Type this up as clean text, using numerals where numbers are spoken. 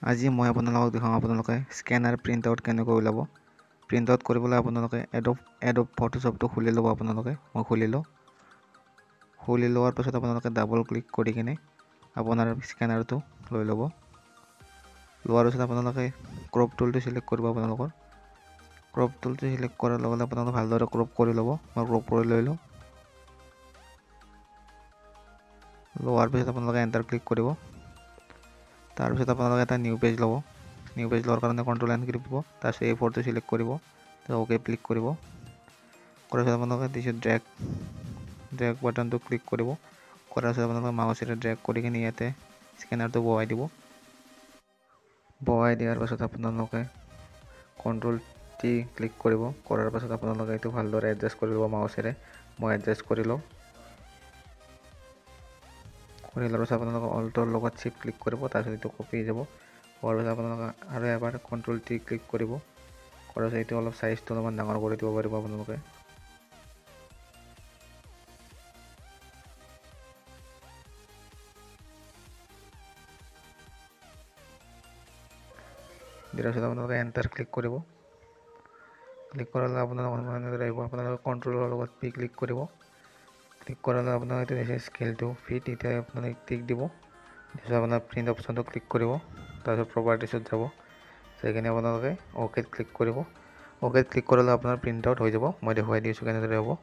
আজি মই আপোনালোকক দেখাম আপোনালোকে স্কেনাৰ প্ৰিণ্ট আউট কেনেকৈ ওলাব। প্ৰিণ্ট আউট কৰিবলৈ আপোনালোকে এডব ফটোশ্বপটো খুলি ল'ব। মই খুলি লোৱাৰ পাছত আপোনালোকে ডাবল ক্লিক কৰি কিনে আপোনাৰ স্কেনাৰটো লৈ ল'ব। লোৱাৰ পিছত আপোনালোকে ক্ৰপ টুলটো চিলেক্ট কৰিব। ক্ৰপ টুলটো চিলেক্ট কৰাৰ লগে লগে আপোনালোকে ভালদৰে ক্ৰপ কৰি ল'ব। মই ক্ৰপ কৰি লৈ লওঁ। লোৱাৰ পিছত আপোনালোকে এণ্টাৰ ক্লিক কৰিব। তাৰপিছত আপোনালোকে এটা নিউ পেজ ল'ব। নিউ পেজ লোৱাৰ কাৰণে কণ্ট্ৰল এন কৰিব। তাৰপিছত A4টো চিলেক্ট কৰিব। তাৰপিছত অ'কে ক্লিক কৰিব। কৰাৰ পিছত আপোনালোকে ড্ৰেগ বাটনটো ক্লিক কৰিব। কৰাৰ পিছত আপোনালোকে মাউচেৰে ড্ৰেগ কৰি কিনে ইয়াতে স্কেনাৰটো বহাই দিব। বহাই দিয়াৰ পাছত আপোনালোকে কণ্ট্ৰল T ক্লিক কৰিব। কৰাৰ পাছত আপোনালোকে এইটো ভালদৰে এডজাষ্ট কৰি ল'ব মাউচেৰে। মই এডজাষ্ট কৰি লওঁ। কৰি লোৱাৰ পিছত আপোনালোকে অল্টৰ লগত চিফ্ট ক্লিক কৰিব। তাৰপিছত এইটো কপি যাব। হোৱাৰ পিছত আপোনালোকে আৰু এবাৰ কণ্ট্ৰল T ক্লিক কৰিব। কৰাৰ পিছত এইটো অলপ চাইজটো অলপমান ডাঙৰ কৰি দিব পাৰিব আপোনালোকে। দিয়াৰ পিছত আপোনালোকে এণ্টাৰ ক্লিক কৰিব। ক্লিক কৰালে আপোনালোকে আহিব। আপোনালোকে কণ্ট্ৰলৰ লগত P ক্লিক কৰিব। ক্লিক কৰালে আপোনালোকে এইটো স্কেলটো ফিট এতিয়া আপোনালোকে টিক দিব। তাৰপিছত আপোনাৰ প্ৰিণ্ট অপশ্যনটো ক্লিক কৰিব। তাৰপিছত প্ৰপাৰ্টিছত যাব। সেইখিনি আপোনালোকে অ'কেত ক্লিক কৰিব। অ'কেত ক্লিক কৰিলে আপোনাৰ প্ৰিণ্ট আউট হৈ যাব। মই দেখুৱাই দিছোঁ কেনেদৰে হ'ব।